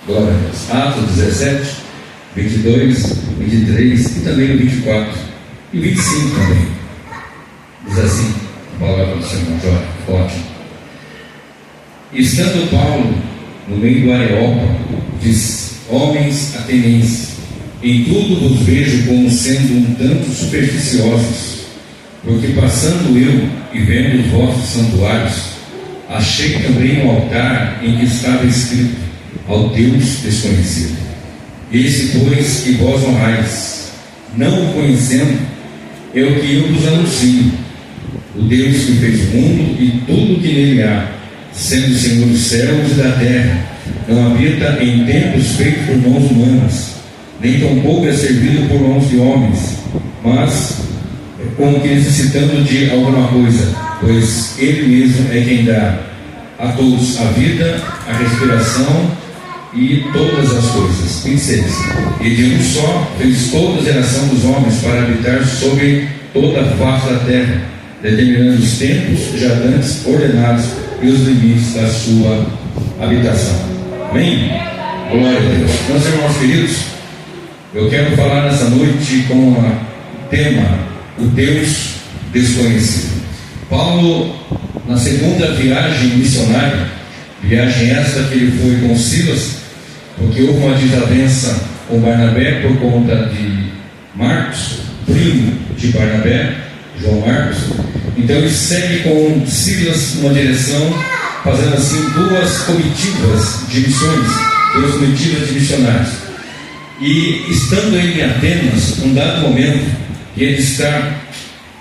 Glória a Deus. Atos 17, 22, 23 e também o 24 e 25 também. Diz assim a palavra do Senhor. Ótimo. Estando Paulo no meio do Areópago, diz: homens atenienses, em tudo vos vejo como sendo um tanto supersticiosos, porque passando eu e vendo os vossos santuários, achei também um altar em que estava escrito: ao Deus desconhecido. Esse, pois, que vós honrais, não o conhecendo, é o que eu vos anuncio: o Deus que fez o mundo e tudo que nele há, sendo o Senhor dos céus e da terra, não habita em templos feitos por mãos humanas, nem tampouco é servido por mãos de homens, mas como que necessitando de alguma coisa, pois Ele mesmo é quem dá a todos a vida, a respiração e todas as coisas. 26. E de um só fez toda a geração dos homens para habitar sobre toda a face da terra, determinando os tempos já antes ordenados e os limites da sua habitação. Amém? Glória a Deus. Meus irmãos queridos, eu quero falar nessa noite com o tema: o Deus desconhecido. Paulo, na segunda viagem missionária, viagem esta que ele foi com Silas, porque houve uma desavença com Barnabé por conta de Marcos, primo de Barnabé, João Marcos. Então ele segue com Silas numa direção, fazendo assim duas comitivas de missões, duas comitivas de missionários. E estando ele em Atenas, num dado momento, ele está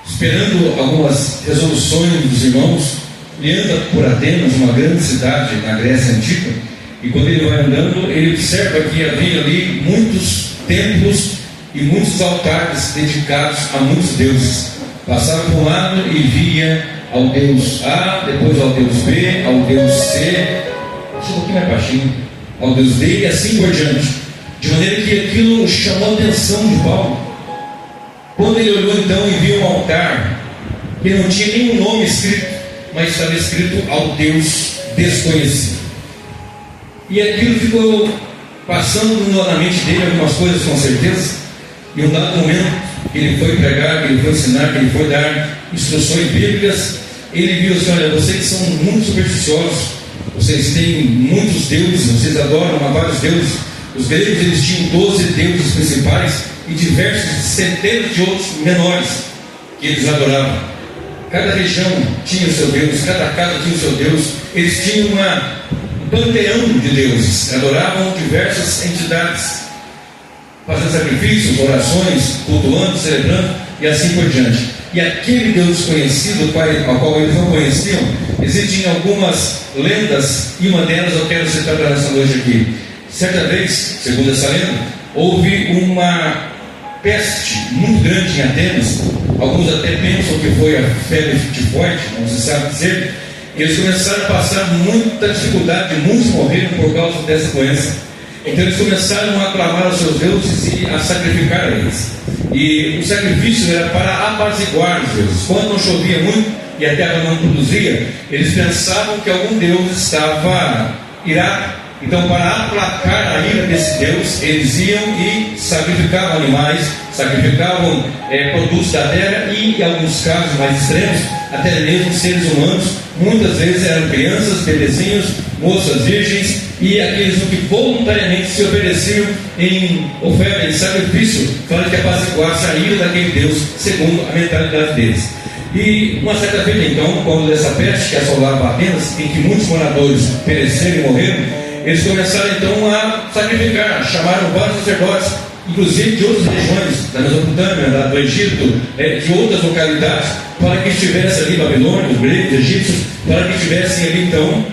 esperando algumas resoluções dos irmãos. Ele anda por Atenas, uma grande cidade na Grécia Antiga, e quando ele vai andando, ele observa que havia ali muitos templos e muitos altares dedicados a muitos deuses. Passava por um lado e via ao Deus A, depois ao Deus B, ao Deus C, um pouquinho mais baixinho, ao Deus D, e assim por diante. De maneira que aquilo chamou a atenção de Paulo. Quando ele olhou então e viu um altar que não tinha nenhum nome escrito, mas estava escrito: ao Deus desconhecido. E aquilo ficou passando na mente dele algumas coisas, com certeza. E um dado momento que ele foi pregar, que ele foi ensinar, que ele foi dar instruções bíblicas, ele viu assim: olha, vocês são muito supersticiosos, vocês têm muitos deuses, vocês adoram a vários deuses. Os gregos, eles tinham 12 deuses principais e diversos centenas de outros menores que eles adoravam. Cada região tinha o seu Deus, cada casa tinha o seu Deus. Eles tinham um panteão de deuses, adoravam diversas entidades, fazendo sacrifícios, orações, cultuando, celebrando e assim por diante. E aquele Deus desconhecido, ao qual eles não conheciam, existem algumas lendas, e uma delas eu quero citar para essa noite aqui. Certa vez, segundo essa lenda, houve uma peste muito grande em Atenas. Alguns até pensam que foi a febre tifoide, não se sabe dizer. Eles começaram a passar muita dificuldade, muitos morreram por causa dessa doença. Então eles começaram a clamar aos seus deuses e a sacrificar a eles. E o sacrifício era para apaziguar os deuses. Quando não chovia muito e a terra não produzia, eles pensavam que algum deus estava irado. Então, para aplacar a ira desse Deus, eles iam e sacrificavam animais, sacrificavam produtos da terra e, em alguns casos mais extremos, até mesmo seres humanos. Muitas vezes eram crianças, bebezinhos, moças virgens e aqueles que voluntariamente se ofereciam em oferta, em sacrifício, para que apaziguasse a ira daquele Deus, segundo a mentalidade deles. E uma certa feita, então, quando dessa peste que assolava Atenas, em que muitos moradores pereceram e morreram, eles começaram então a sacrificar, chamaram vários sacerdotes, inclusive de outras regiões, da Mesopotâmia, do Egito, de outras localidades, para que estivessem ali Babilônia, os gregos, os egípcios, para que estivessem ali então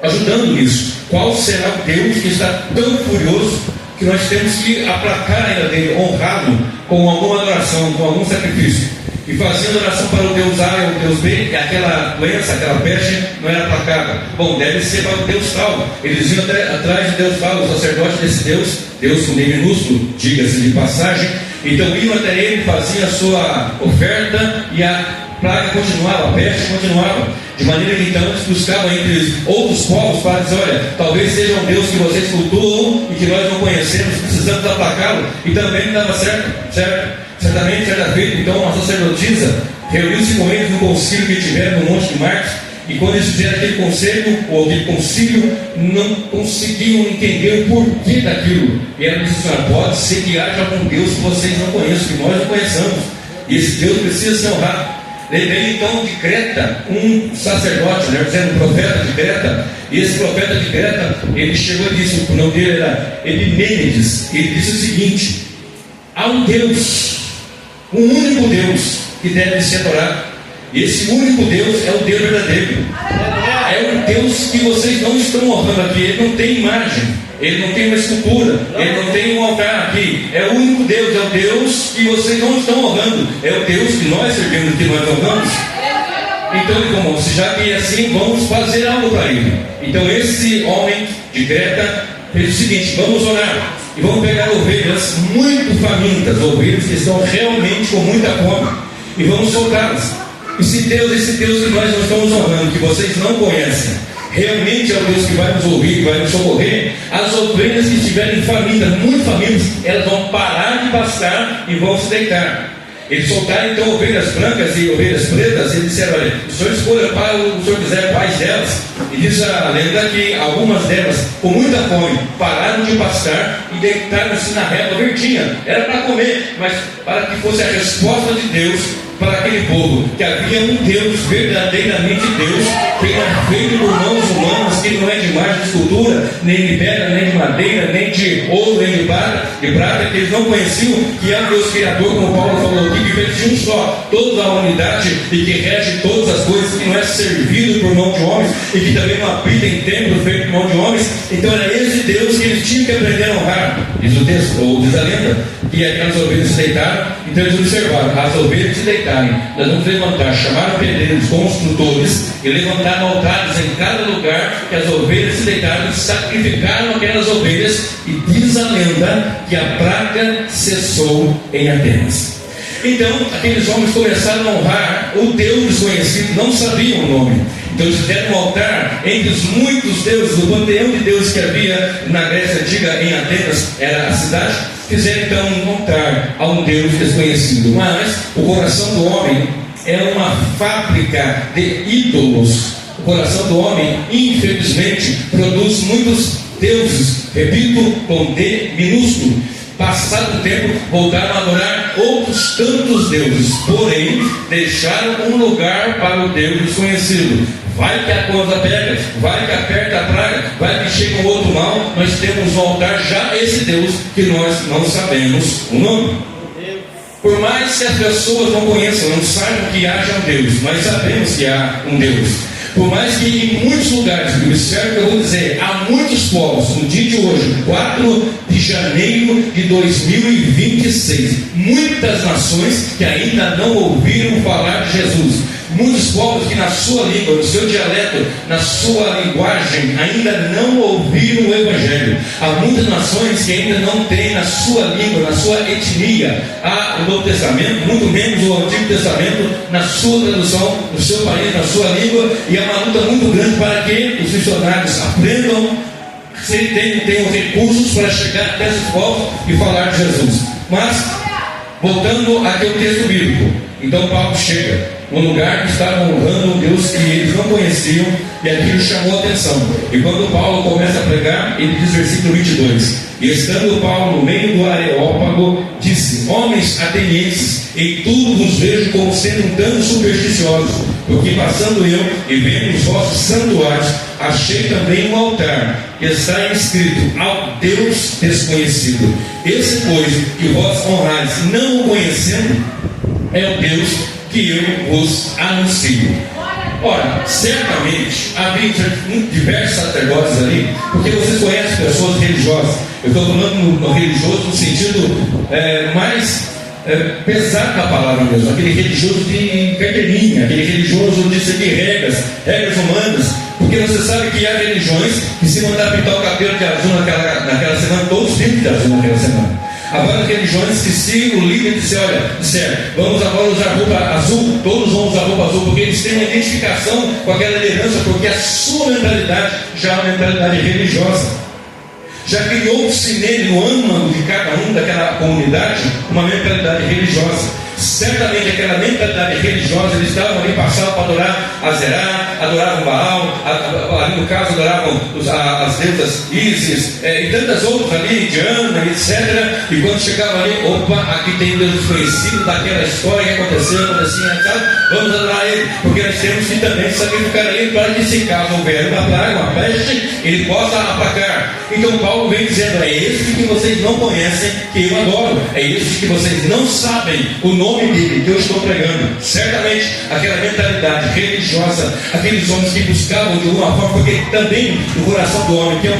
ajudando nisso. Qual será o Deus que está tão furioso que nós temos que aplacar a ira dele, honrá-lo com alguma adoração, com algum sacrifício? E fazendo oração para o Deus A e o Deus B, e aquela doença, aquela peste não era aplacada. Bom, deve ser para o Deus tal. Eles iam atrás de Deus tal, o sacerdote desse Deus, Deus com D minúsculo, diga-se de passagem. Então iam até ele, faziam a sua oferta e a praga continuava, a peste continuava, de maneira que então eles buscavam entre outros povos para dizer: olha, talvez seja um Deus que vocês cultuam e que nós não conhecemos, precisamos aplacá-lo. E também não dava certo, certamente, certa feita, então a sacerdotisa reuniu-se com eles no concílio que tiveram no Monte de Marcos. E quando eles fizeram aquele conselho, ou aquele concílio, não conseguiam entender o porquê daquilo. E ela disse: pode ser que haja algum Deus que vocês não conheçam, que nós não conheçamos, e esse Deus precisa ser honrado. Lembrei então de Creta, um sacerdote, dizendo, um profeta de Creta. E esse profeta de Creta, ele chegou e disse, o nome dele era Epimênides. Ele disse o seguinte: há um Deus, um único Deus que deve ser adorado. E esse único Deus é o Deus verdadeiro. É um Deus que vocês não estão honrando aqui. Ele não tem imagem, ele não tem uma escultura, ele não tem um altar aqui. É o único Deus, é o Deus que vocês não estão honrando. É o Deus que nós servimos, que nós honramos. Então ele falou: se já que é assim, vamos fazer algo para ele. Então esse homem de Creta fez o seguinte: vamos orar e vamos pegar ovelhas muito famintas, ovelhas que estão realmente com muita fome, e vamos soltá-las. Esse Deus que nós não estamos honrando, que vocês não conhecem, realmente é o Deus que vai nos ouvir, que vai nos socorrer. As ovelhas que estiverem famintas, muito famintas, elas vão parar de pastar e vão se deitar. Eles soltaram então ovelhas brancas e ovelhas pretas. E eles disseram: olha, o senhor escolha para o senhor quiser quais delas. E diz a lenda que algumas delas, com muita fome, pararam de pastar e deitaram-se na relva verdinha. Era para comer, mas para que fosse a resposta de Deus para aquele povo, que havia um Deus, verdadeiramente Deus, que era feito por mãos humanas, que não é de imagem de escultura, nem de pedra, nem de madeira, nem de ouro, nem de prata, que eles não conheciam, que é um Deus criador, como Paulo falou aqui, que fez de um só toda a humanidade e que rege todas as coisas, que não é servido por mão de homens e que também não habita em templo feito por mão de homens. Então era esse Deus que eles tinham que aprender a honrar. Diz o texto, ou diz a lenda, que aquelas ovelhas se deitaram. Então eles observaram: as ovelhas se deitarem, nós vamos levantar, chamaram pedreiros, construtores, e levantaram altares em cada lugar que as ovelhas se deitaram, e sacrificaram aquelas ovelhas. E diz a lenda que a praga cessou em Atenas. Então aqueles homens começaram a honrar o Deus desconhecido, não sabiam o nome. Então eles fizeram um altar entre os muitos deuses, o panteão de deuses que havia na Grécia Antiga, em Atenas, era a cidade. Fizeram então um altar a um Deus desconhecido. Mas o coração do homem é uma fábrica de ídolos. O coração do homem, infelizmente, produz muitos deuses, repito, com D minúsculo. Passado o tempo, voltaram a adorar outros tantos deuses, porém deixaram um lugar para o Deus desconhecido. Vai que a coisa pega, vai que aperta a praga, vai que chega um outro mal. Nós temos no altar já esse Deus que nós não sabemos o nome. Por mais que as pessoas não conheçam, não saibam que haja um Deus, nós sabemos que há um Deus. Por mais que em muitos lugares, observe que eu vou dizer, há muitos povos, no dia de hoje, 4 de janeiro de 2026, muitas nações que ainda não ouviram falar de Jesus. Muitos povos que na sua língua, no seu dialeto, na sua linguagem, ainda não ouviram o Evangelho. Há muitas nações que ainda não têm na sua língua, na sua etnia, o Novo Testamento, muito menos o Antigo Testamento, na sua tradução, no seu país, na sua língua. E é uma luta muito grande para que os missionários aprendam, se tenham recursos para chegar até esses povos e falar de Jesus. Mas, voltando aqui ao texto bíblico, então Paulo chega num lugar que estava honrando um Deus que eles não conheciam, e aquilo chamou a atenção. E quando Paulo começa a pregar, ele diz versículo 22: e estando Paulo no meio do Areópago, disse: homens atenienses, em tudo vos vejo como sendo um tanto supersticiosos, porque passando eu e vendo os vossos santuários, achei também um altar, que está escrito: ao Deus desconhecido. Esse, pois, que vós honrais, não o conhecendo, é o Deus que eu vos anuncio. Ora, certamente havia diversos sacerdotes ali, porque vocês conhecem pessoas religiosas. Eu estou falando no religioso no sentido mais pesado da palavra mesmo, aquele religioso de carteirinha, aquele religioso de seguir regras humanas. Porque você sabe que há religiões que, se mandar pintar o cabelo de azul naquela semana, todos pintam de azul naquela semana. Há religiões que se o líder disser, vamos agora usar roupa azul, todos vão usar roupa azul, porque eles têm uma identificação com aquela liderança, porque a sua mentalidade já é uma mentalidade religiosa. Já criou-se nele, no âmago de cada um daquela comunidade, uma mentalidade religiosa. Certamente aquela mentalidade religiosa, eles estavam ali, passavam para adorar Azerá, adoravam Baal, ali no caso adoravam as deusas Ísis, e tantas outras ali, Diana, etc. E quando chegavam ali, opa, aqui tem Deus desconhecido daquela história que acontecia, vamos adorar ele, porque nós temos que também sacrificar ele para que, se caso houver uma praga, uma peste, ele possa aplacar. Então Paulo vem dizendo, é esse que vocês não conhecem, que eu adoro, é esse que vocês não sabem o nome dele, que eu estou pregando. Certamente aquela mentalidade religiosa, aqueles homens que buscavam de alguma forma, porque também no coração do homem tem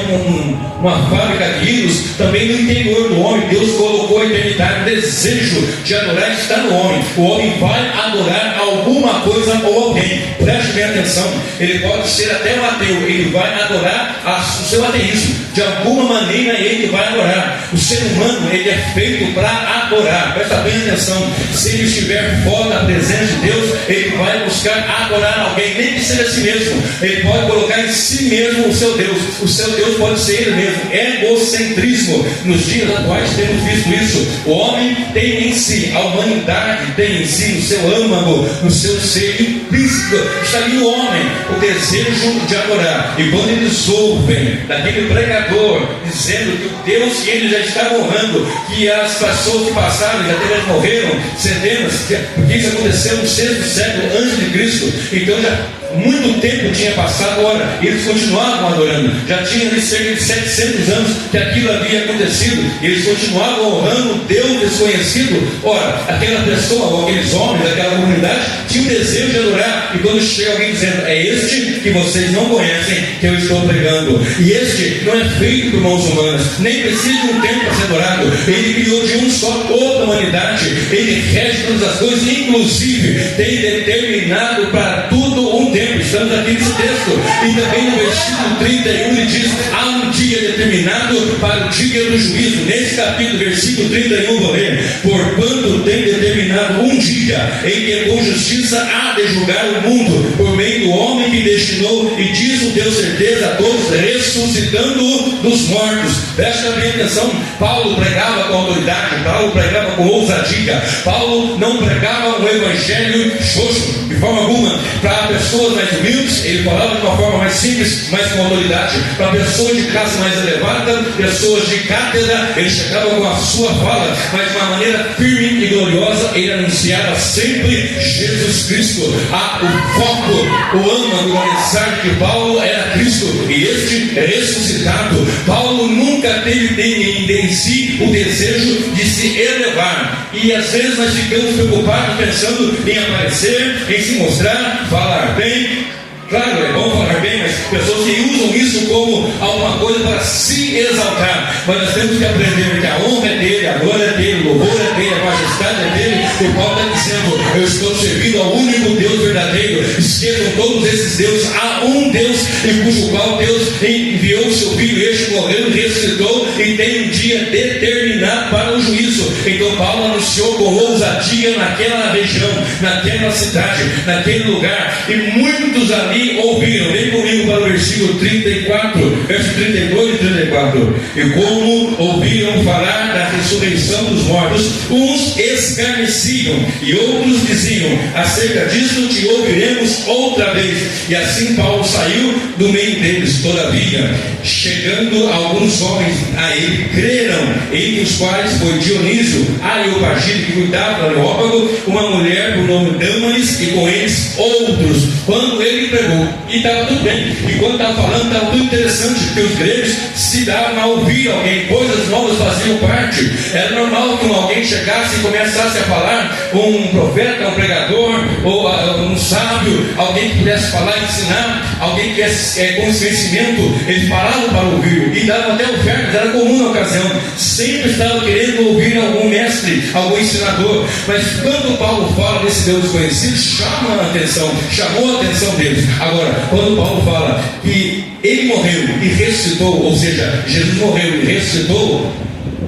uma fábrica de ídolos, também no interior do homem Deus colocou a eternidade, o desejo de adorar está no homem. O homem vai adorar alguma coisa ou alguém. Preste bem atenção, ele pode ser até um ateu, ele vai adorar o seu ateísmo, de alguma maneira ele vai adorar. O ser humano, ele é feito para adorar. Presta bem atenção, se ele estiver fora da presença de Deus, ele vai buscar adorar alguém, nem que seja a si mesmo. Ele pode colocar em si mesmo o seu Deus. O seu Deus pode ser ele mesmo. Egocentrismo. Nos dias atuais temos visto isso. O homem tem em si, a humanidade tem em si, no seu âmago, no seu ser implícito, está ali no homem o desejo de adorar. E quando eles ouvem daquele pregador dizendo que o Deus que ele já está honrando, que as pessoas que passaram, já até morreram centenas, porque isso aconteceu no 6º século antes de Cristo, então já muito tempo tinha passado, ora, eles continuavam adorando, já tinha ali cerca de 700 anos que aquilo havia acontecido, eles continuavam honrando um Deus desconhecido. Ora, aquela pessoa, ou aqueles homens, aquela comunidade, tinha o desejo de adorar, e quando chega alguém dizendo, é este que vocês não conhecem, que eu estou pregando, e este não é feito por mãos humanas, nem precisa de um tempo para ser adorado, ele criou de um só toda a humanidade, ele rege todas as coisas, inclusive tem determinado para tudo um tempo. Estamos aqui nesse texto, e também no versículo 31 ele diz, há um dia determinado para o dia do juízo. Nesse capítulo, versículo 31, vou ler, porquanto tem determinado um dia em que com justiça há de julgar o mundo, por meio do homem que destinou, e disso deu certeza a todos, ressuscitando dos mortos. Presta bem atenção, Paulo pregava com autoridade, Paulo pregava com ousadia, Paulo não pregava um evangelho xoxo, de forma alguma. Para pessoas mais humildes, ele falava de uma forma mais simples, mas com autoridade. Para pessoas de classe mais elevada, pessoas de cátedra, ele chegava com a sua fala, mas de uma maneira firme e gloriosa, ele anunciava sempre Jesus Cristo. O foco, o âmago da mensagem de Paulo era Cristo, e este é ressuscitado. Paulo nunca teve em si o desejo de se elevar, e às vezes nós ficamos preocupados pensando em aparecer, em se mostrar, falar bem. Claro, é bom falar bem, mas pessoas que usam isso como alguma coisa para se exaltar. Mas nós temos que aprender que a honra é dele, a glória é dele, o louvor é dele, a majestade é dele. O Paulo está dizendo, eu estou servindo ao único Deus verdadeiro. Esqueçam todos esses deuses, há um Deus em cujo qual Deus enviou o seu filho, este morreu e ressuscitou, e tem um dia determinado para o juízo. Então Paulo anunciou com ousadia naquela região, naquela cidade, naquele lugar, e muitos ali ouviram. Vem comigo para o versículo 34, verso 32 e 34. E como ouviram falar da ressurreição dos mortos, uns escarneciam e outros diziam, acerca disso te ouviremos outra vez. E assim Paulo saiu do meio deles. Todavia, chegando alguns homens a ele, creram, entre os quais foi Dionísio, Areopagita, que cuidava do Areópago, uma mulher por nome Dâmaris, e com eles outros. Quando ele pregou, e estava tudo bem, e quando estava falando, estava tudo interessante, porque os gregos se davam a ouvir alguém, coisas novas faziam parte. Era normal que alguém chegasse e começasse a falar, um profeta, um pregador, ou um sábio, alguém que pudesse falar e ensinar, alguém que tivesse conhecimento, eles paravam para ouvir, e davam até ofertas, era comum na ocasião, sempre estavam querendo ouvir algum mestre, algum ensinador. Mas quando Paulo fala desse Deus desconhecido, chamou a atenção deles. Agora, quando Paulo fala que ele morreu e ressuscitou, ou seja, Jesus morreu e ressuscitou,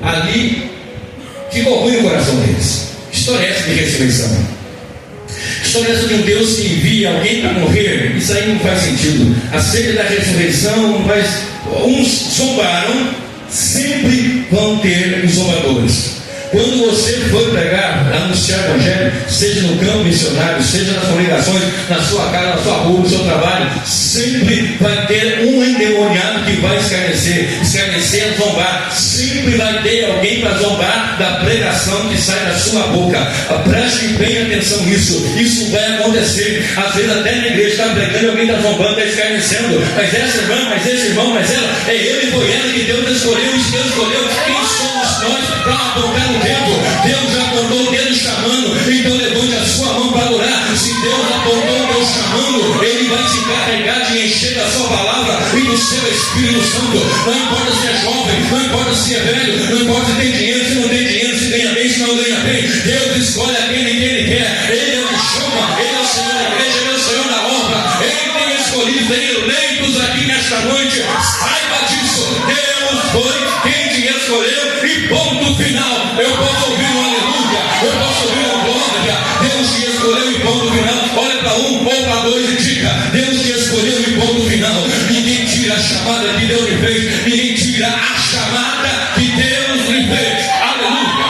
ali Ficou ruim o coração deles. Que história é essa de ressurreição? Que história é essa de um Deus que envia alguém para morrer? Isso aí não faz sentido. Acerca da ressurreição, mas uns zombaram, sempre vão ter os zombadores. Quando você for pregar, anunciar o Evangelho, seja no campo missionário, seja nas congregações, na sua casa, na sua rua, no seu trabalho, sempre vai ter um endemoniado que vai escarnecer, zombar. Sempre vai ter alguém para zombar da pregação que sai da sua boca. Preste bem atenção nisso. Isso vai acontecer. Às vezes até na igreja está pregando, alguém está zombando, está escarnecendo. Mas essa irmã, mas esse irmão, mas ela, é ele e foi ela que Deus escolheu. E Deus escolheu. Quem somos nós para apontar o dedo? Deus já apontou o dedo chamando. Então levante a sua mão para orar. Se Deus apontou o dedo chamando, Ele vai se encarregar de encher da sua palavra e do seu Espírito Santo. Não importa se é jovem, não importa se é velho, não importa se tem dinheiro, se não tem dinheiro, se ganha bem, se não ganha bem. Deus escolhe aquele que Ele quer. Ele é o que chama, Ele é o Senhor da igreja, Ele é o Senhor da obra. Ele tem escolhido, tem eleitos aqui nesta noite. Saiba disso. Deus foi quem te escolheu e ponto final. Eu posso ouvir um aleluia, eu posso ouvir uma glória. Deus te escolheu e ponto final. Olha para um, ou para dois e diga: Deus te escolheu e ponto final. Ninguém tira a chamada que Deus lhe fez. Ninguém tira a chamada que Deus lhe fez. Aleluia.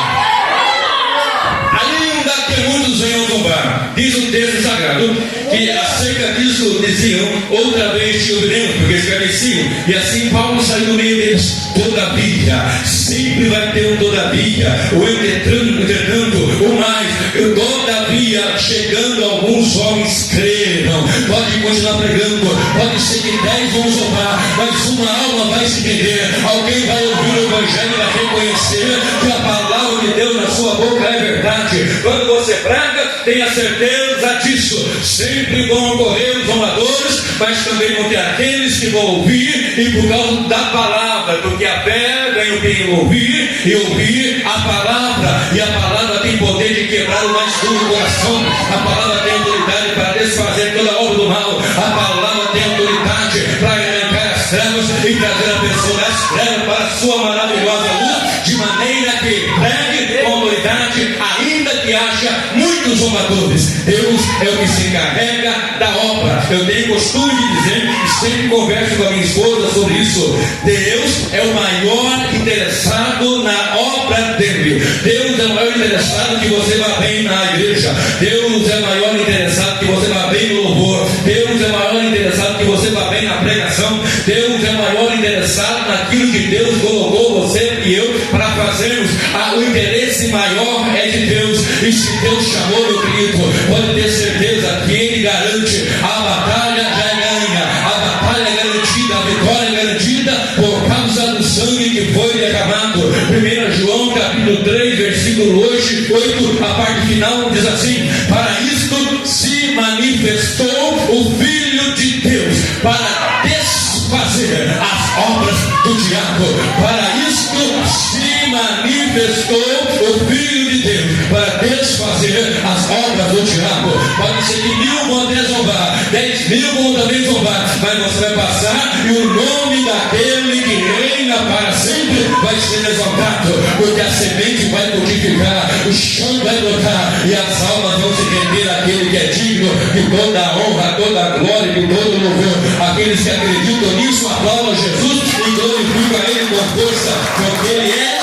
Ainda que muitos venham zombar, diz o texto sagrado que acerca disso diziam: outra vez te ouviremos, porque escarneciam. E assim Paulo saiu do meio deles. Todavia, sempre vai ter um todavia, o entretanto, o mais, todavia, chegando alguns homens creram. Pode continuar pregando, pode ser que 10 vão zombar, mas uma alma vai se render. Alguém vai ouvir o Evangelho e vai reconhecer que a palavra de Deus na sua boca é verdade. Quando você prega, tenha certeza disso. Sempre vão ocorrer os zombadores, mas também vão ter aqueles que vão ouvir, e por causa da palavra, porque a fé vem o que ouvir, e ouvir a palavra, e a palavra tem poder de quebrar o mais duro do coração. A palavra tem autoridade para desfazer toda a obra do mal. A palavra tem autoridade para arrancar as trevas e trazer a pessoa das trevas para a sua maravilhosa luz, de maneira que pregue com autoridade, ainda que haja muitos zombadores. Deus é o que se encarrega da obra. Eu tenho costume de dizer, e sempre converso com a minha esposa sobre isso: Deus é o maior interessado na obra dele. Deus é o maior interessado que você vá bem na igreja. Deus é o maior interessado que você vá bem no louvor. Deus é o maior interessado que você vá bem na pregação. Deus é o maior interessado naquilo que Deus colocou você e eu para fazermos. O interesse maior é de Deus. E se Deus chamou, meu querido, pode ter certeza que Ele garante. A batalha já é ganha, a batalha é garantida, a vitória é garantida por causa do sangue que foi derramado. 1 João capítulo 3 versículo 8, a parte final diz assim: para isto se manifestou o Filho de Deus, para desfazer as obras do diabo. Para isto se manifestou o Filho de Deus, para desfazer as obras do diabo. Pode ser que 1000 vão até zombar, 10.000 vão também zombar, mas você vai passar e o nome daquele que reina para sempre vai ser exaltado, porque a semente vai frutificar, o chão vai brotar e as almas vão se render àquele que é digno de toda a honra, toda a glória e de todo o louvor. Aqueles que acreditam nisso aplaudam Jesus e glorificam a Ele com força, porque Ele é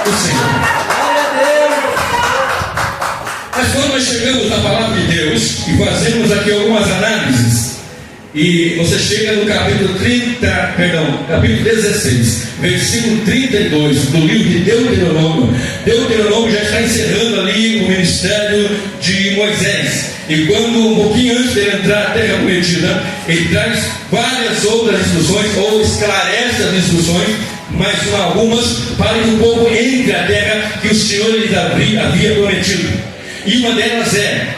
o Senhor. Mas quando nós chegamos na palavra de Deus e fazemos aqui algumas análises, e você chega no capítulo 16, versículo 32 do livro de Deuteronômio. Deuteronômio já está encerrando ali o ministério de Moisés. E quando, um pouquinho antes de ele entrar na terra prometida, ele traz várias outras instruções, ou esclarece as instruções, mas algumas para que o povo entre a terra que o Senhor lhes havia prometido. E uma delas é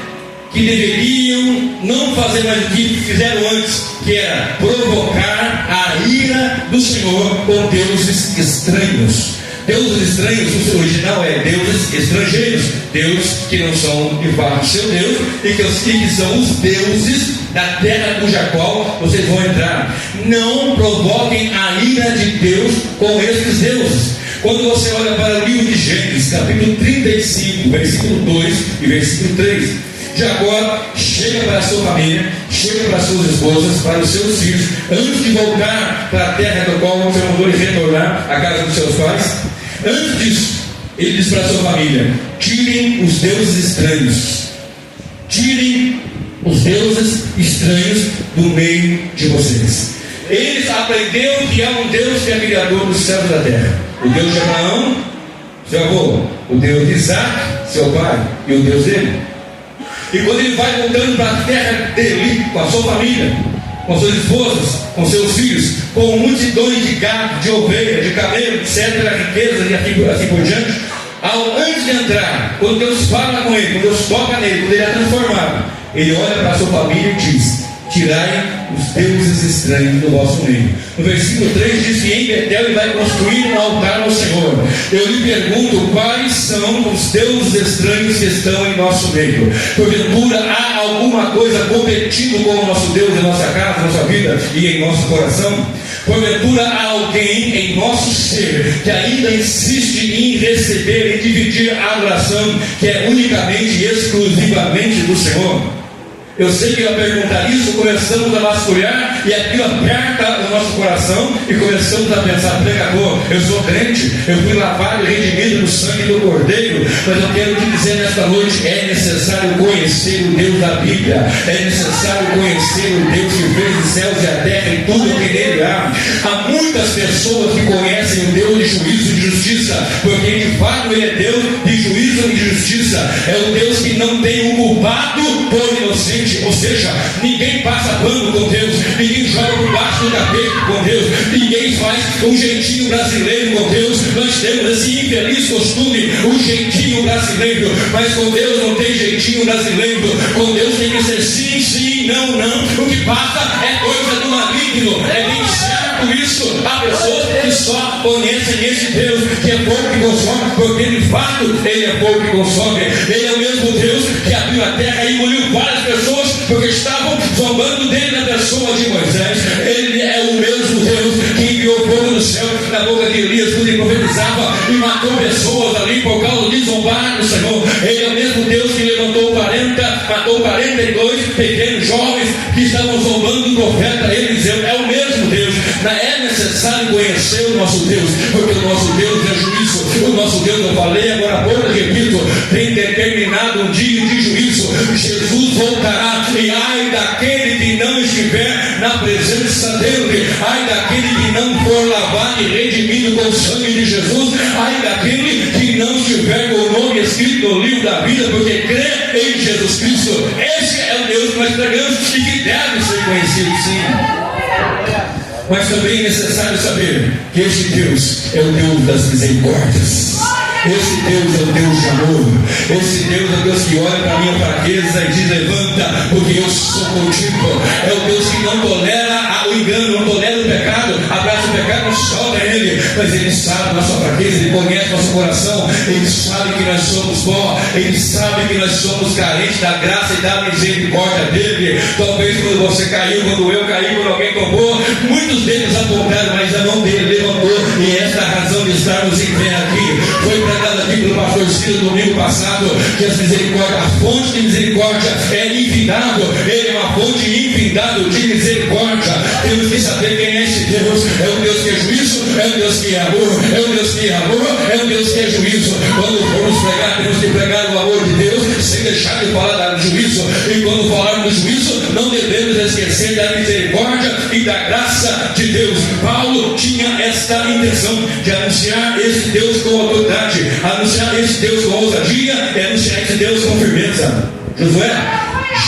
que deveriam não fazer mais o que fizeram antes, que era provocar a ira do Senhor com deuses estranhos. Deuses estranhos, o seu original é deuses estrangeiros, deuses que não são de fato seu Deus, e que são os deuses da terra cuja qual vocês vão entrar. Não provoquem a ira de Deus com esses deuses. Quando você olha para o livro de Gênesis, capítulo 35, versículo 2 e versículo 3, Jacó chega para a sua família, chega para as suas esposas, para os seus filhos, antes de voltar para a terra do qual o Senhor mandou ele retornar, à casa dos seus pais. Antes disso, ele diz para a sua família: tirem os deuses estranhos, tirem os deuses estranhos do meio de vocês. Eles aprenderam que há um Deus que é criador dos céus e da terra, o Deus de Abraão, seu avô, o Deus de Isaac, seu pai, e o Deus dele. E quando ele vai voltando para a terra dele, com a sua família, com suas esposas, com seus filhos, com multidões de gado, de ovelha, de camelo, etc., riquezas e assim por diante, antes de entrar, quando Deus fala com ele, quando Deus toca nele, quando ele é transformado, ele olha para a sua família e diz: tirai os deuses estranhos do vosso meio. No versículo 3 diz que em Betel ele vai construir um altar ao Senhor. Eu lhe pergunto: quais são os deuses estranhos que estão em nosso meio? Porventura há alguma coisa competindo com o nosso Deus em nossa casa, nossa vida e em nosso coração? Porventura há alguém em nosso ser que ainda insiste em receber e dividir a adoração que é unicamente e exclusivamente do Senhor? Eu sei que vai perguntar isso, começamos a vasculhar e aquilo aperta o nosso coração e começamos a pensar: pregador, eu sou crente, eu fui lavado e redimido no sangue do Cordeiro, mas eu quero te dizer nesta noite: é necessário conhecer o Deus da Bíblia, é necessário conhecer o Deus que fez os céus e a terra e tudo o que nele há. Há muitas pessoas que conhecem o Deus de juízo e de justiça, porque de fato ele é Deus de juízo e de justiça, é o Deus que não tem um culpado por inocente. Ou seja, ninguém passa pano com Deus, ninguém joga por baixo do tapete com Deus, ninguém faz um jeitinho brasileiro com Deus. Nós temos esse infeliz costume, um jeitinho brasileiro, mas com Deus não tem jeitinho brasileiro. Com Deus tem que ser sim, sim, não, não. O que passa é coisa do maligno, é bem certo isso. Há pessoas que só conhecem esse Deus que é fogo que consome, porque de fato ele é fogo que consome. Ele é o mesmo Deus que abriu a terra e engoliu várias pessoas porque estavam zombando dele na pessoa de Moisés. Ele é o mesmo Deus que enviou fogo do céu na boca de Elias quando ele profetizava e matou pessoas ali por causa de zombar do Senhor. Ele é o mesmo Deus que matou 42 pequenos jovens que estavam zombando do profeta Eliseu. É o mesmo Deus. É necessário conhecer o nosso Deus, porque o nosso Deus é juízo. O nosso Deus, eu falei agora há pouco, repito, tem determinado um dia de juízo. Jesus voltará, e ai daquele que não estiver na presença dele, ai daquele que não for lavado e redimido com o sangue de Jesus, ai daquele que não estiver com o nome escrito no livro da vida, porque crê em Jesus Cristo. Esse é o Deus que nós pregamos e que deve ser conhecido, sim. Mas também é necessário saber que esse Deus é o Deus das misericórdias. Esse Deus é o Deus de amor. Esse Deus é o Deus que olha para a minha fraqueza e diz: levanta, porque eu sou contigo. É o Deus que não tolera o engano, não tolera o pecado, abraça o pecado, não solta ele, mas ele sabe nossa fraqueza, ele conhece nosso coração, ele sabe que nós somos pó, ele sabe que nós somos carentes da graça e da misericórdia dele. Talvez quando você caiu, quando eu caí, quando alguém tomou, muitos deles apontaram, mas a mão dele levantou, e esta é a razão de estarmos em pé aqui. Foi pregado aqui pelo pastor Ciro domingo passado que as misericórdias, a fonte de misericórdia é infindável. Ele é uma fonte infindável de misericórdia. Temos que saber quem é esse Deus. É um Deus que é juízo, é um Deus que é amor, é um Deus que é amor, é um Deus que é juízo. Quando formos pregar, temos que pregar o amor de Deus sem deixar de falar do juízo. E quando falarmos do juízo, não devemos esquecer da misericórdia e da graça de Deus. Paulo tinha esta intenção de anunciar esse Deus com autoridade, anunciar esse Deus com ousadia e anunciar esse Deus com firmeza. Josué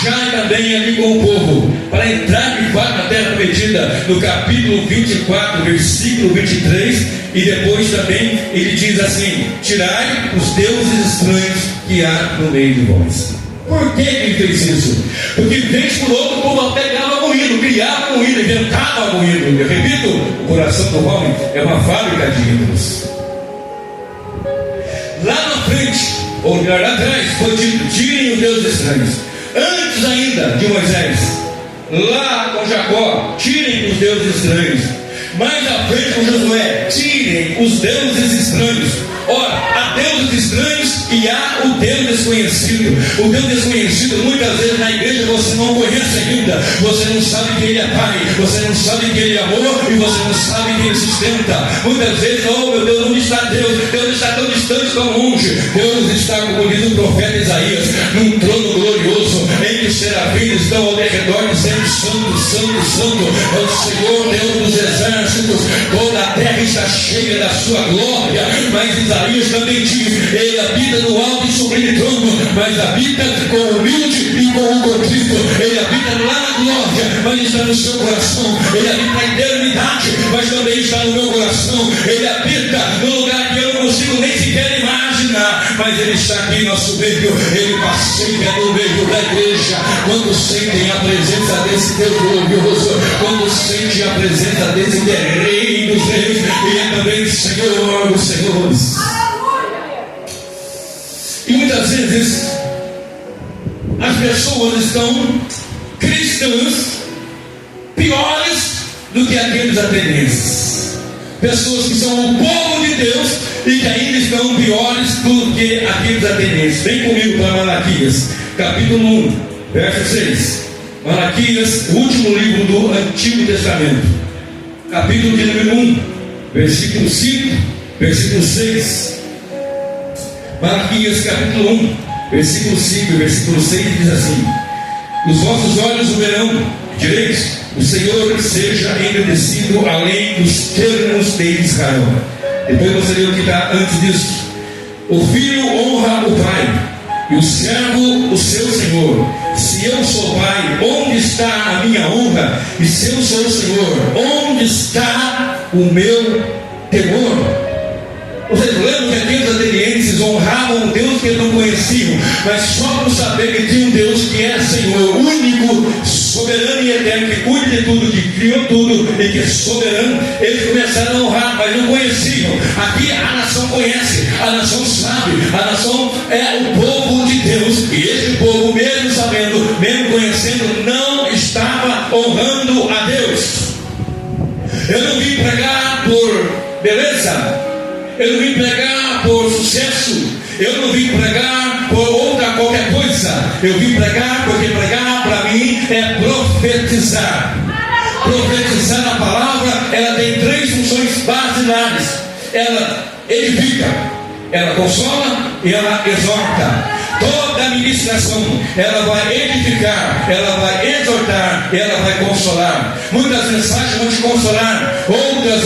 já também ali com o povo, para entrar de fato na terra prometida, no capítulo 24, versículo 23, e depois também ele diz assim: tirai os deuses estranhos que há no meio de vós. Por que ele fez isso? Porque vez por outro o povo pegava moído, criava moído, inventava moído. Eu repito, o coração do homem é uma fábrica de ídolos. Lá na frente, ou melhor, lá atrás, foi dito: tirem os deuses estranhos. Antes ainda de Moisés, lá com Jacó, tirem os deuses estranhos. mais à frente com Josué: tirem os deuses estranhos. Ora, há deuses estranhos e há o Deus desconhecido. O Deus desconhecido, muitas vezes na igreja você não conhece ainda. Você não sabe que Ele é Pai, você não sabe que Ele é amor e você não sabe que Ele sustenta. Muitas vezes, oh meu Deus, onde está Deus? Deus está tão distante, tão longe. Deus está, como diz o profeta Isaías, num trono glorioso, em que os serafins estão ao redor dizendo: santo, santo, santo é o Senhor Deus dos exércitos. Toda a terra está cheia da sua glória. Mas Isaías também diz: Ele habita no alto e sublime trono, mas habita com o humilde e com o contrito. Ele habita lá na glória, mas está no seu coração. Ele habita na eternidade, mas também está no meu coração. Ele habita no lugar que eu não consigo nem sequer imaginar, mas Ele está aqui em nosso meio. Ele passeia no meio da igreja. Quando sentem a presença desse Deus glorioso, quando sentem a presença desse que é Rei dos reis e é também Senhor dos senhores. E muitas vezes as pessoas estão cristãs piores do que aqueles atenienses. Pessoas que são o povo de Deus e que ainda estão piores do que aqueles atenienses. Vem comigo para Malaquias, capítulo 1, verso 6. Malaquias, o último livro do Antigo Testamento, capítulo de número 1, versículo 5, versículo 6. Malaquias capítulo 1, versículo 5 e versículo 6 diz assim: os vossos olhos o verão, direis: o Senhor seja engrandecido além dos termos de Israel. Depois você lê o que está antes disso: o filho honra o pai, e o servo o seu senhor. Se eu sou pai, onde está a minha honra? E se eu sou o Senhor, onde está o meu temor? Vocês lembram que aqueles atenienses honravam um Deus que eles não conheciam, mas só por saber que tinha um Deus que é Senhor, único, soberano e eterno, que cuida de tudo, que criou tudo e que é soberano. Eles começaram a honrar, mas não conheciam. Aqui a nação conhece, a nação sabe, a nação é o povo de Deus. E este povo, mesmo sabendo, mesmo conhecendo, não estava honrando a Deus. Eu não vim pregar por beleza, eu não vim pregar por sucesso, eu não vim pregar por outra qualquer coisa. Eu vim pregar porque pregar para mim é profetizar. Profetizar a palavra, ela tem três funções basilares: ela edifica, ela consola e ela exorta. Toda ministração, ela vai edificar, ela vai exortar, ela vai consolar. Muitas mensagens vão te consolar, todas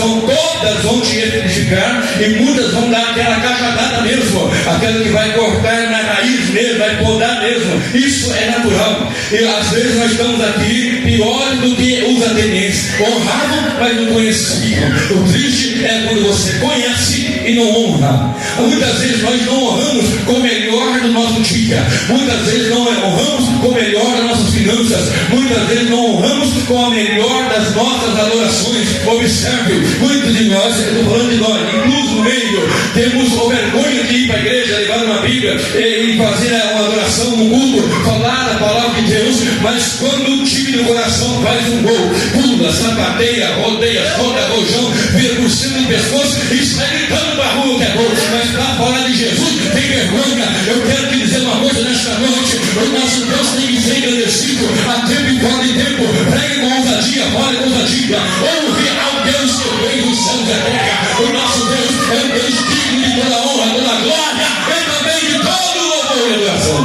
vão te edificar, e muitas vão dar aquela cajadada mesmo, aquela que vai cortar na raiz mesmo, vai podar mesmo. Isso é natural. E às vezes nós estamos aqui piores do que os atenienses. Honravam, mas não conheciam. O triste é quando você conhece e não honra. Muitas vezes nós não honramos com o melhor do nosso dia. Muitas vezes não honramos com o melhor das nossas finanças. Muitas vezes não honramos com a melhor das nossas adorações. Observe, muitos de nós, eu estou falando de nós, incluso no meio, temos a vergonha de ir para a igreja, levar uma Bíblia e fazer uma adoração, um culto, falar a palavra de Deus, mas quando o time do coração faz um gol, pula, sapateia, rodeia, solta rojão, vira por cima do pescoço e sai gritando para a rua que é gol, mas para falar de Jesus tem vergonha. Eu quero te dizer uma coisa nesta noite: o nosso Deus tem que ser engrandecido a tempo e fora de tempo. Pregue com ousadia, fale com ousadia, ouve ao Deus que fez os céus e a terra. O nosso Deus é um Deus digno de toda honra, toda glória e também de todo louvor e adoração.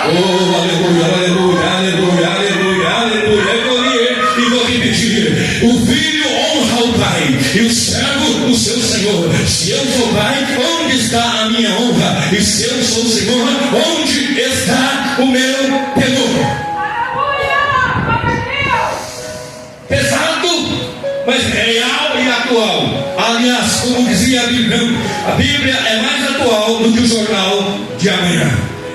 Oh, aleluia, aleluia, aleluia, aleluia, aleluia. E vou repetir: o filho honra o pai e o servo o seu senhor. Se eu sou pai, onde está a minha honra? E se eu sou o Senhor, onde está o meu temor? Pesado, mas real e atual. Aliás, como dizia a Bíblia é mais atual do que o jornal de amanhã.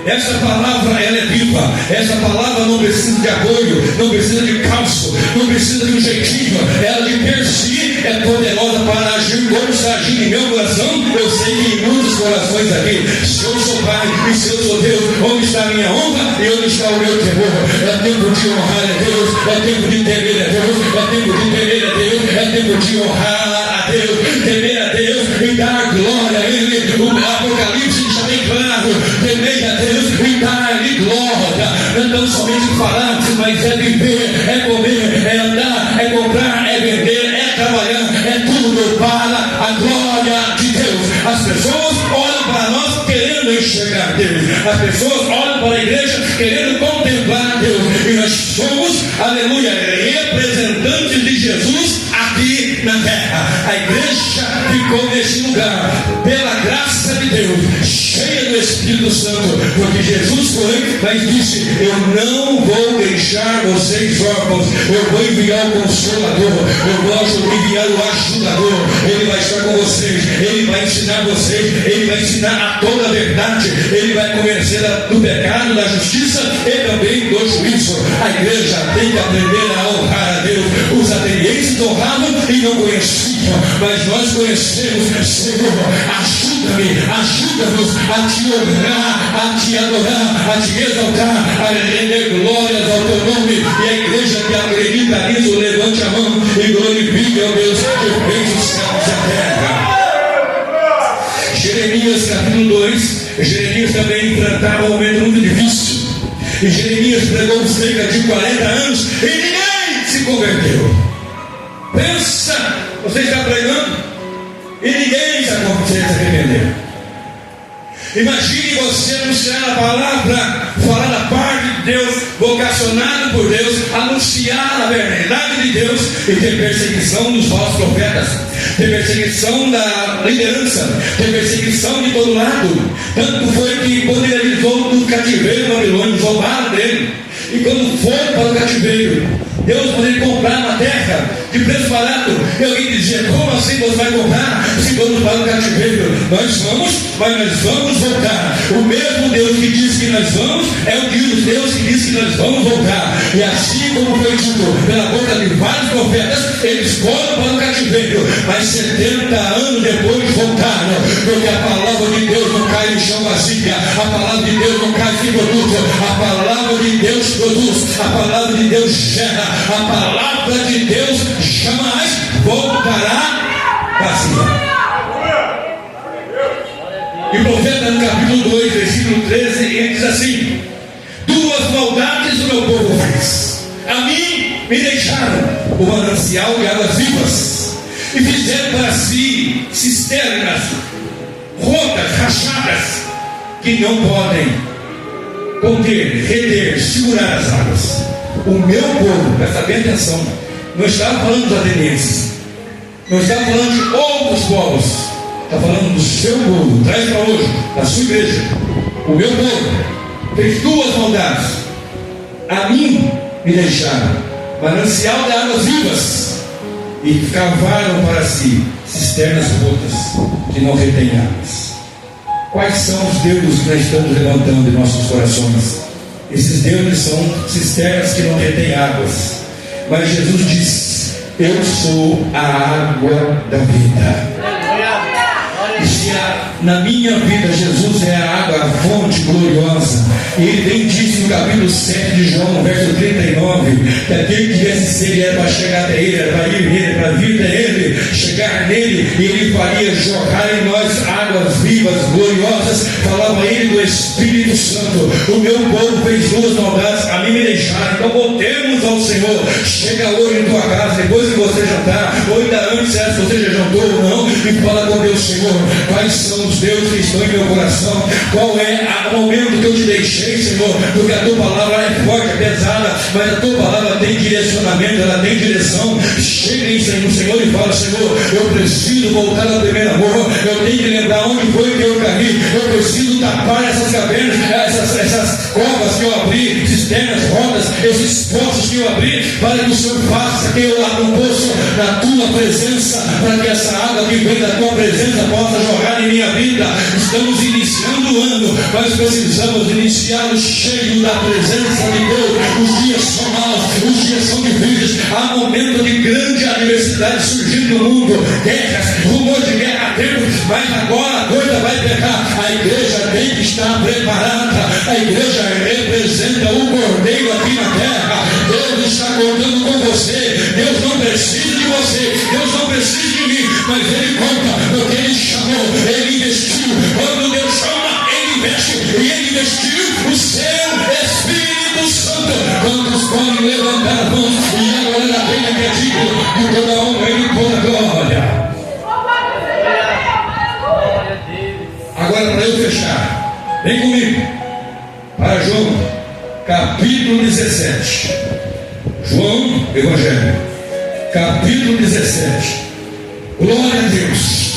Essa palavra, ela é viva. Essa palavra não precisa de apoio, não precisa de calço, não precisa de um jeitinho. Ela de per si é poderosa para agir como está agindo em meu coração. Eu sei que em muitos corações aqui, se eu sou pai e se eu sou Deus, onde está a minha honra e onde está o meu temor? É tempo de honrar a Deus, é tempo de temer a Deus, é tempo de temer a Deus, é tempo de honrar a Deus, temer a Deus e dar glória a Ele. O Apocalipse deixa bem claro: temer a Deus e dar-lhe glória. Não somente falar, mas é viver, é comer, é andar, é comprar, é vender, é trabalhar, é tudo para a glória de Deus. As pessoas olham para nós querendo enxergar Deus. As pessoas olham para a igreja querendo contemplar Deus. E nós somos, aleluia, representantes de Jesus aqui na terra. A igreja ficou nesse lugar pela graça de Deus, cheia do Espírito Santo, porque Jesus foi, mas disse: eu não vou deixar vocês órfãos, eu vou enviar o Consolador, eu vou enviar o Ajudador. Ele vai estar com vocês, ele vai ensinar vocês, ele vai ensinar a toda a verdade, ele vai convencer do pecado, da justiça e também do juízo. A igreja tem que aprender a honrar a Deus. Os atenienses honravam e não conheciam, mas nós conhecemos. Senhor, ajuda-nos a te honrar, a te adorar, a te exaltar, a render glórias ao teu nome. E a igreja que acredita nisso, levante a mão e glorifique ao Deus que fez os céus e a terra. Jeremias capítulo 2. Jeremias também enfrentava um momento muito difícil, e Jeremias pregou cerca de 40 anos e ninguém se converteu. Pensa, você está pregando e ninguém se arrependeu. Imagine você anunciar a palavra, falar da parte de Deus, vocacionado por Deus, anunciar a verdade de Deus e ter perseguição dos falsos profetas, ter perseguição da liderança, ter perseguição de todo lado. Tanto foi que quando ele avisou do cativeiro babilônico, roubaram dele. E quando foram para o cativeiro, Deus poderia comprar uma terra de preço barato. E alguém dizia: como assim você vai comprar se vamos para o cativeiro? Nós vamos, mas nós vamos voltar. O mesmo Deus que diz que nós vamos é o Deus que diz que nós vamos voltar. E assim como foi dito pela boca de vários profetas, eles foram para o cativeiro, mas 70 anos depois voltaram, porque a palavra de Deus não cai no chão vazia, a palavra de Deus não cai sem produto, a palavra de Deus produz, a palavra de Deus gera, a palavra de Deus jamais voltará vazia. E o profeta no capítulo 2, versículo 13, ele diz assim: duas maldades o meu povo fez. A mim me deixaram o manancial de águas vivas, e fizeram para si cisternas rotas, rachadas, que não podem conter, reter, segurar as águas. O meu povo, presta bem atenção, não estava falando dos atenienses, não estava falando de outros povos, está falando do seu povo. Traz para hoje, da sua igreja. O meu povo fez duas maldades. A mim me deixaram manancial de águas vivas, e cavaram para si cisternas rotas que não retêm águas. Quais são os deuses que nós estamos levantando em nossos corações? Esses deuses são cisternas que não retêm águas. Mas Jesus diz: eu sou a água da vida. E se na minha vida Jesus é a água, a fonte gloriosa, e ele bem disse no capítulo 7 de João, no verso 39, que aquele que viesse ser era para chegar até ele, era para ir nele, para vir até ele, chegar nele, e ele faria jorrar em nós águas vivas, gloriosas. Falava ele do Espírito Santo. O meu povo fez duas maldades, a mim me deixaram. Então voltemos ao Senhor. Chega hoje em tua casa, depois que você jantar, ou ainda antes, se você já jantou ou não, e fala com Deus: Senhor, quais são os deuses que estão em meu coração? Qual é o momento que eu te deixei, Senhor? Porque a tua palavra é forte, é pesada, mas a tua palavra tem direcionamento, ela tem direção. Cheguem no Senhor e fala: Senhor, eu preciso voltar ao primeiro amor, eu tenho que lembrar onde foi que eu caí, eu preciso tapar essas cavernas, essas covas que eu abri, cisternas rotas, esses poços que eu abri, para que o Senhor faça que eu abra um poço na tua presença, para que essa água que vem da tua presença possa jorrar em minha vida. Estamos iniciando o ano, mas precisamos iniciá-lo cheio da presença de Deus. Os dias são maus, os dias são difíceis, há momento de grande adversidade surgindo no mundo, guerras, rumor de guerra, mas agora a coisa vai pegar. A igreja tem que estar preparada. A igreja representa o Cordeiro aqui na terra. Deus está contando com você. Deus não precisa de você, Deus investir o seu Espírito Santo. Quantos podem levantar as mãos e adorar a Deus que é digno de toda honra e de toda glória? Agora, para eu fechar, vem comigo para João capítulo 17. João Evangelho capítulo 17. Glória a Deus,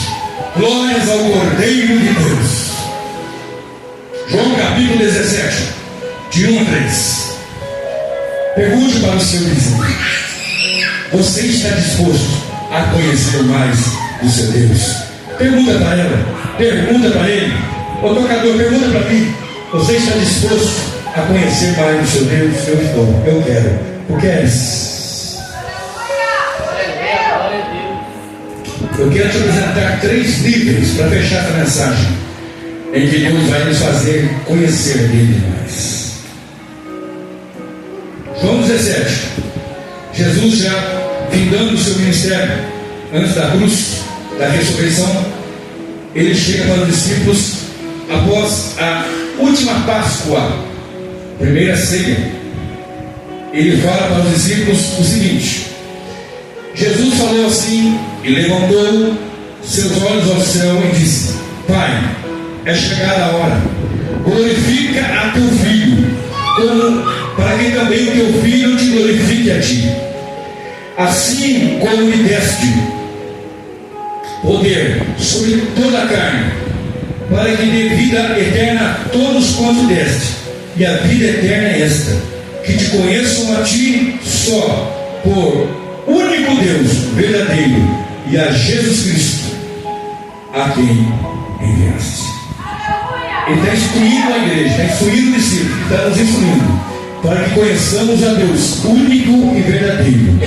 glórias ao Cordeiro de Deus. João capítulo 17, de 1 a 3. Pergunte para o seu vizinho: você está disposto a conhecer mais do seu Deus? Pergunta para ela, pergunta para ele. Ô tocador, pergunta para mim: você está disposto a conhecer mais do seu Deus? Eu estou, eu quero. O que é isso? Eu quero te apresentar 3 níveis para fechar essa mensagem, em que Deus vai nos fazer conhecer Ele mais. João 17. Jesus já findando o seu ministério, antes da cruz, da ressurreição, ele chega para os discípulos após a última Páscoa, primeira ceia. Ele fala para os discípulos o seguinte: Jesus falou assim e levantou seus olhos ao céu e disse: Pai, é chegada a hora, glorifica a teu filho, para que também o teu filho te glorifique a ti. Assim como lhe deste poder sobre toda a carne, para que dê vida eterna a todos quanto deste. E a vida eterna é esta: que te conheçam a ti só, por único Deus verdadeiro, e a Jesus Cristo, a quem enviaste. Ele está instruindo a igreja, está instruindo o discípulo, está nos instruindo para que conheçamos a Deus único e verdadeiro,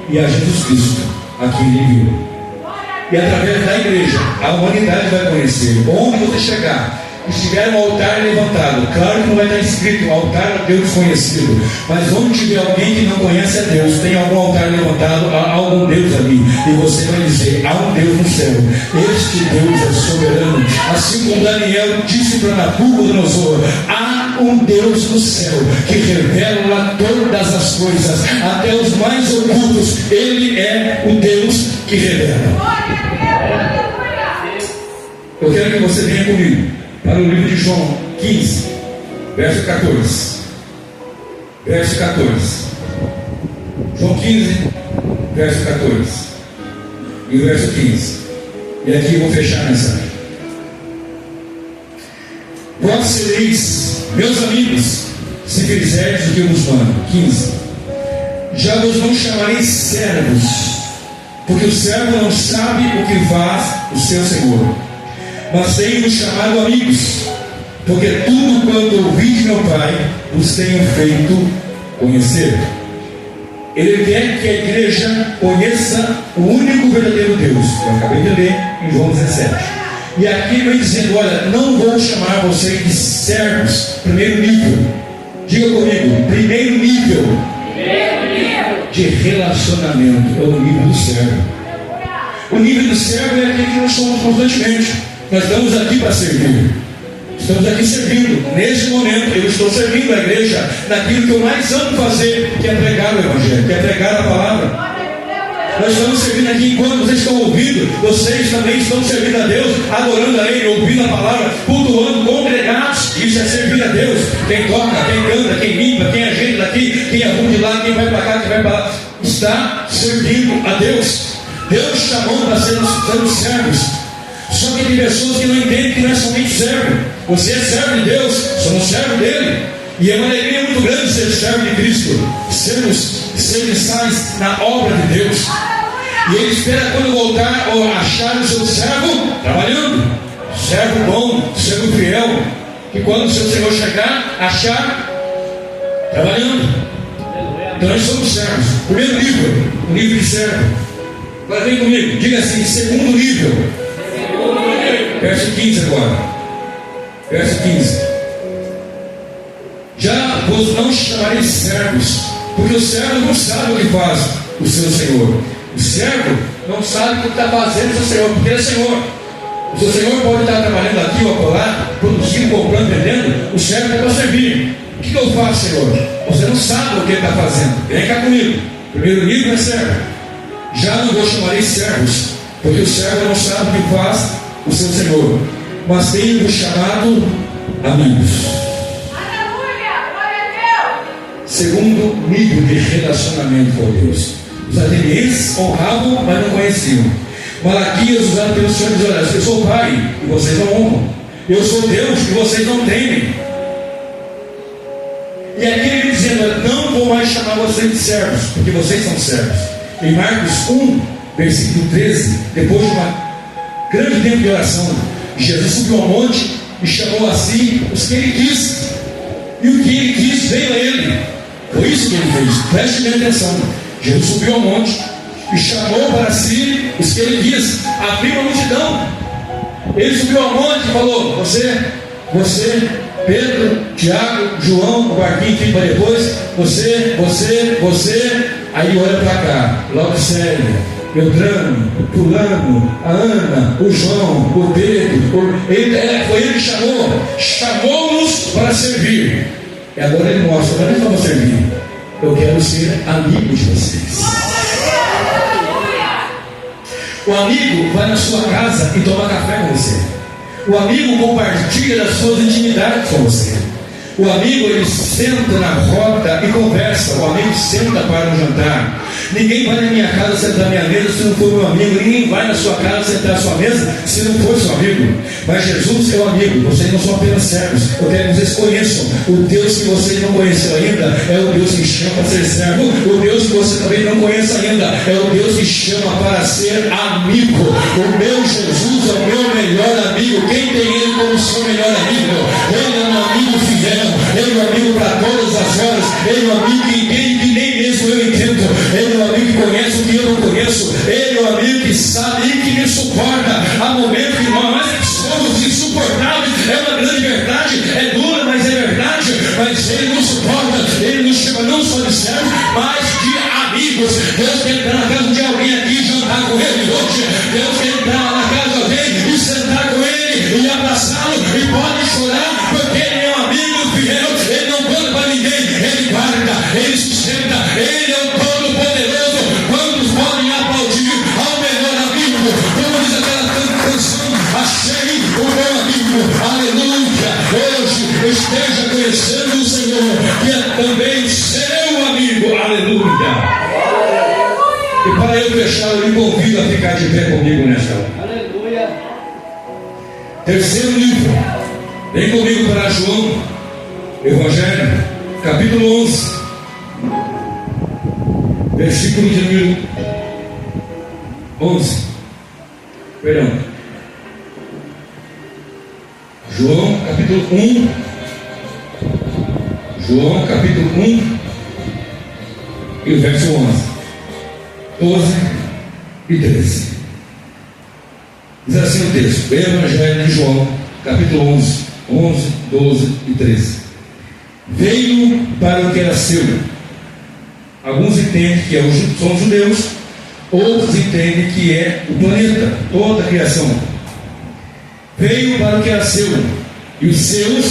e a Jesus Cristo, a quem ele enviou. E através da igreja, a humanidade vai conhecer. Onde você chegar, estiver um altar levantado, claro que não vai estar escrito altar a Deus conhecido, mas onde tiver alguém que não conhece a Deus, tem algum altar levantado, há algum Deus ali, e você vai dizer: há um Deus no céu, este Deus é soberano. Assim como Daniel disse para Nabucodonosor: há um Deus no céu que revela todas as coisas, até os mais ocultos. Ele é o Deus que revela. Eu quero que você venha comigo para o livro de João 15, verso 14. Verso 14. João 15, verso 14. E o verso 15. E aqui eu vou fechar a mensagem. Vós sereis meus amigos, se fizerdes o que eu vos mando. 15. Já vos não chamarei servos, porque o servo não sabe o que faz o seu senhor. Mas tenho-vos chamado amigos, porque tudo quanto ouvi de meu Pai os tenho feito conhecer. Ele quer que a igreja conheça o único verdadeiro Deus. Eu acabei de ler em João 17. E aqui vem dizendo: olha, não vou chamar vocês de servos. Primeiro nível, diga comigo, primeiro nível de relacionamento é o nível do servo. O nível do servo é aquele que nós somos constantemente. Nós estamos aqui para servir. Estamos aqui servindo. Neste momento eu estou servindo a igreja naquilo que eu mais amo fazer, que é pregar o Evangelho, que é pregar a palavra. Nós estamos servindo aqui enquanto vocês estão ouvindo. Vocês também estão servindo a Deus, adorando a Ele, ouvindo a palavra, cultuando, congregados. Isso é servir a Deus. Quem toca, quem canta, quem limpa, quem ajeita daqui, quem arruma de lá, quem vai para cá, quem vai para lá, está servindo a Deus. Deus chamou para sermos servos. Só que tem pessoas que não entendem que não é somente servo. Você é servo de Deus, somos servo dele. E é uma alegria muito grande ser servo de Cristo, sermos serviçais na obra de Deus. E ele espera quando voltar ou achar o seu servo trabalhando, servo bom, servo fiel, que quando o seu Senhor chegar, achar trabalhando. Então nós somos servos. Primeiro nível, o nível de servo. Agora vem comigo, diga assim: segundo nível. Verso 15 agora. Verso 15. Já vos não chamarei servos, porque o servo não sabe o que faz o seu Senhor. O servo não sabe o que está fazendo o seu Senhor, porque é Senhor. O seu Senhor pode estar trabalhando aqui ou acolá, produzindo, comprando, vendendo. O servo é para servir. O que eu faço, Senhor? Você não sabe o que ele está fazendo. Vem cá comigo. Primeiro nível é servo. Já não vou chamar de servos, porque o servo não sabe o que faz o seu Senhor, mas tenho chamado amigos. Segundo nível de relacionamento com Deus. Os atenienses honravam, mas não conheciam. Malaquias, usado pelo Senhor, diz: olha, eu sou o Pai e vocês não honram. Eu sou Deus e vocês não temem. E aqui ele dizendo: não vou mais chamar vocês de servos, porque vocês são servos. Em Marcos 1, versículo 13, depois de uma grande tempo de oração, Jesus subiu ao monte e chamou a si os que ele quis. E o que ele quis veio a ele. Foi isso que ele fez. Preste bem atenção. Jesus subiu ao monte e chamou para si os que ele quis. Abriu a multidão. Ele subiu ao monte e falou: você, Pedro, Tiago, João, o barquinho fica depois. Você. Aí olha para cá. Laodicéia, Beltrano, Fulano, a Ana, o João, o Pedro. Foi ele que chamou-nos para servir. E agora ele mostra: não é só para servir, eu quero ser amigo de vocês. O amigo vai na sua casa e toma café com você. O amigo compartilha das suas intimidades com você. O amigo, ele senta na roda e conversa. O amigo senta para um jantar. Ninguém vai na minha casa sentar à minha mesa se não for meu amigo. Ninguém vai na sua casa sentar à sua mesa se não for seu amigo. Mas Jesus é o amigo. Vocês não são apenas servos. Eu quero que vocês conheçam. O Deus que vocês não conheceram ainda é o Deus que chama para ser servo. O Deus que você também não conhece ainda é o Deus que chama para ser amigo. O meu Jesus é o meu melhor amigo. Quem tem Ele como seu melhor amigo? Ele é um amigo fiel. Ele é um amigo para todas as horas. Ele é um amigo que entende que nem mesmo eu entendo. Ele é um amigo que conhece o que eu não conheço. Ele é um amigo que sabe e que me suporta. Há momentos que nós somos insuportáveis. É uma grande verdade. É dura, mas é verdade. Mas Ele nos suporta. Ele nos chama não só de servos, mas de amigos. Deus quer entrar na casa de alguém aqui e jantar com Ele hoje. Deus quer entrar na casa de alguém e sentar com Ele e abraçá-lo. E pode chorar, porque Ele é um amigo fiel. Ele não conta para ninguém. Ele guarda, Ele sustenta. Ele é o Todo-Poderoso. Quantos podem aplaudir ao melhor amigo? Como diz aquela canção: achei o meu amigo. Aleluia. Hoje esteja conhecendo o Senhor, que é também seu amigo. Aleluia. E para eu fechar, eu lhe convido a ficar de pé comigo nesta hora. Aleluia. Terceiro livro. Vem comigo para João, Evangelho, capítulo 11, versículo de número 11. Perdão. João, capítulo 1. João, capítulo 1 e o verso 11. 12 e 13. Diz assim o texto: o Evangelho de João, capítulo 11, 12 e 13. Veio para o que era seu. Alguns entendem que são os judeus, outros entendem que é o planeta, toda a criação. Veio para o que era seu, e os seus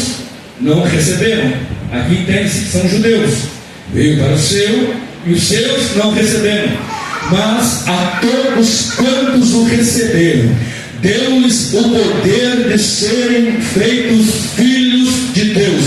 não receberam. Aqui entende-se que são judeus. Veio para o seu, e os seus não receberam. Mas a todos quantos o receberam, deu-lhes o poder de serem feitos filhos de Deus.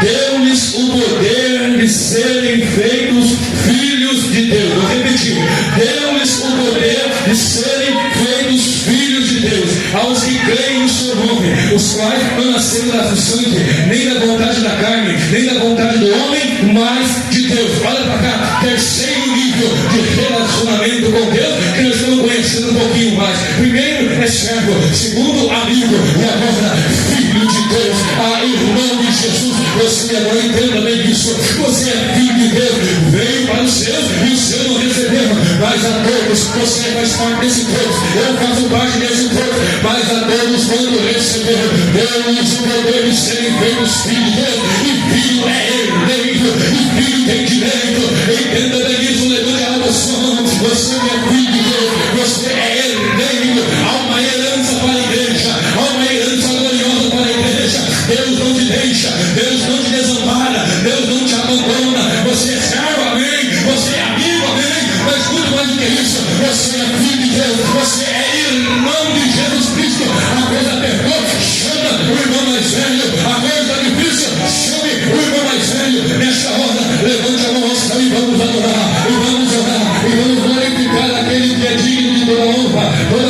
Deu-lhes o poder de serem feitos filhos de Deus. Vou repetir: deu-lhes o poder de serem feitos filhos de Deus, aos que creem no seu nome, os quais não nasceram do sangue, nem da vontade da carne, nem da vontade do homem, mas de Deus. Olha para cá. Terceiro nível de relacionamento com Deus, que nós estamos conhecendo um pouquinho mais. Primeiro é servo, segundo amigo, e agora filho de Deus. Irmão de Jesus, você não entenda bem isso. Você é filho de Deus. Veio para os seus e os seus não receberam. Mas a todos, você faz parte desse povo. Eu faço parte desse povo. Mas a todos, quando receberam, deu-lhes o poder de serem feitos filhos de Deus. E filho é herdeiro, e filho tem direito. Entenda bem isso, levante a adoção. Você é filho de Deus, você é herdeiro. Há uma herança para a igreja, há uma herança gloriosa para a igreja. toda honra, toda